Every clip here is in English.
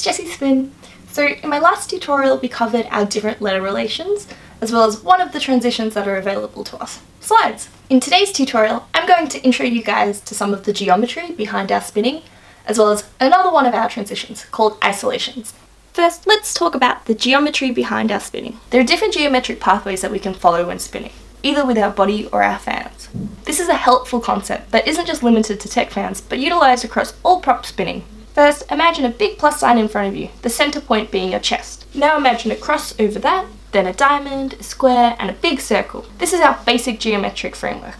it's Jessie Spin. So in my last tutorial we covered our different letter relations, as well as one of the transitions that are available to us, slides. In today's tutorial I'm going to intro you guys to some of the geometry behind our spinning, as well as another one of our transitions called isolations. First, let's talk about the geometry behind our spinning. There are different geometric pathways that we can follow when spinning, either with our body or our fans. This is a helpful concept that isn't just limited to tech fans, but utilised across all prop spinning. First, imagine a big plus sign in front of you, the centre point being your chest. Now imagine a cross over that, then a diamond, a square, and a big circle. This is our basic geometric framework.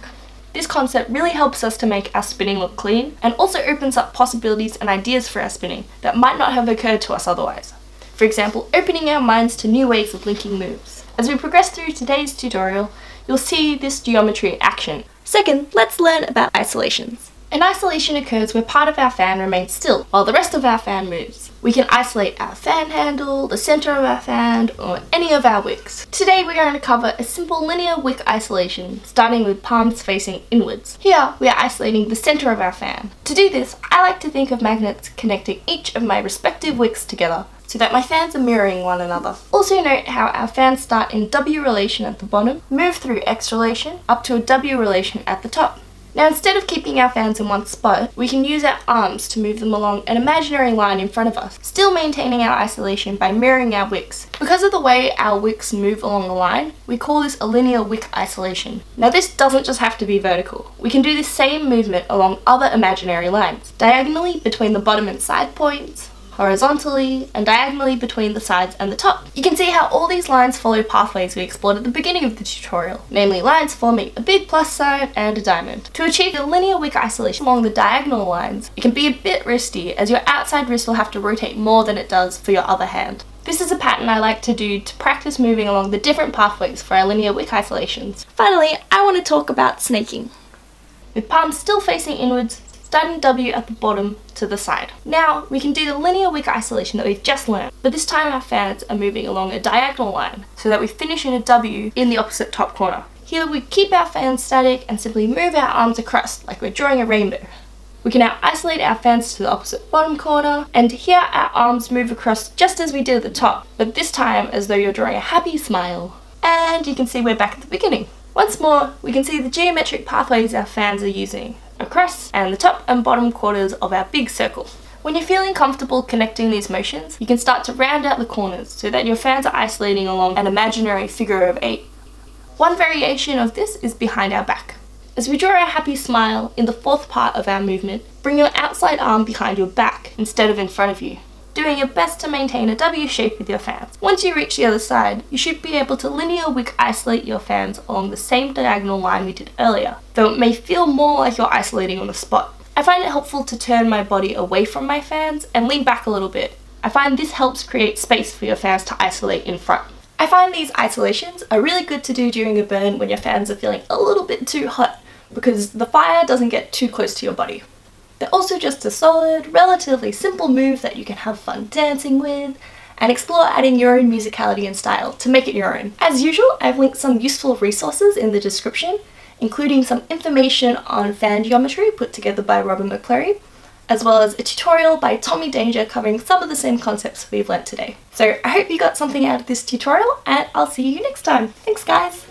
This concept really helps us to make our spinning look clean, and also opens up possibilities and ideas for our spinning that might not have occurred to us otherwise. For example, opening our minds to new ways of linking moves. As we progress through today's tutorial, you'll see this geometry in action. Second, let's learn about isolations. An isolation occurs where part of our fan remains still, while the rest of our fan moves. We can isolate our fan handle, the centre of our fan, or any of our wicks. Today we're going to cover a simple linear wick isolation, starting with palms facing inwards. Here we are isolating the centre of our fan. To do this, I like to think of magnets connecting each of my respective wicks together, so that my fans are mirroring one another. Also note how our fans start in W relation at the bottom, move through X relation, up to a W relation at the top. Now instead of keeping our fans in one spot, we can use our arms to move them along an imaginary line in front of us, still maintaining our isolation by mirroring our wicks. Because of the way our wicks move along the line, we call this a linear wick isolation. Now this doesn't just have to be vertical. We can do this same movement along other imaginary lines, diagonally between the bottom and side points, horizontally, and diagonally between the sides and the top. You can see how all these lines follow pathways we explored at the beginning of the tutorial, namely lines forming a big plus sign and a diamond. To achieve a linear wick isolation along the diagonal lines, it can be a bit wristy, as your outside wrist will have to rotate more than it does for your other hand. This is a pattern I like to do to practice moving along the different pathways for our linear wick isolations. Finally, I want to talk about snaking. With palms still facing inwards, starting W at the bottom to the side. Now we can do the linear wick isolation that we've just learned, but this time our fans are moving along a diagonal line so that we finish in a W in the opposite top corner. Here we keep our fans static and simply move our arms across like we're drawing a rainbow. We can now isolate our fans to the opposite bottom corner, and here our arms move across just as we did at the top, but this time as though you're drawing a happy smile. And you can see we're back at the beginning. Once more, we can see the geometric pathways our fans are using across and the top and bottom quarters of our big circle. When you're feeling comfortable connecting these motions, you can start to round out the corners so that your fans are isolating along an imaginary figure of 8. One variation of this is behind our back. As we draw a happy smile in the fourth part of our movement, bring your outside arm behind your back instead of in front of you, doing your best to maintain a W shape with your fans. Once you reach the other side, you should be able to linear wick isolate your fans along the same diagonal line we did earlier, though it may feel more like you're isolating on the spot. I find it helpful to turn my body away from my fans and lean back a little bit. I find this helps create space for your fans to isolate in front. I find these isolations are really good to do during a burn when your fans are feeling a little bit too hot, because the fire doesn't get too close to your body. They're also just a solid, relatively simple move that you can have fun dancing with and explore adding your own musicality and style to make it your own. As usual, I've linked some useful resources in the description, including some information on fan geometry put together by Robin McCleary, as well as a tutorial by Tommy Danger covering some of the same concepts we've learnt today. So I hope you got something out of this tutorial, and I'll see you next time. Thanks guys!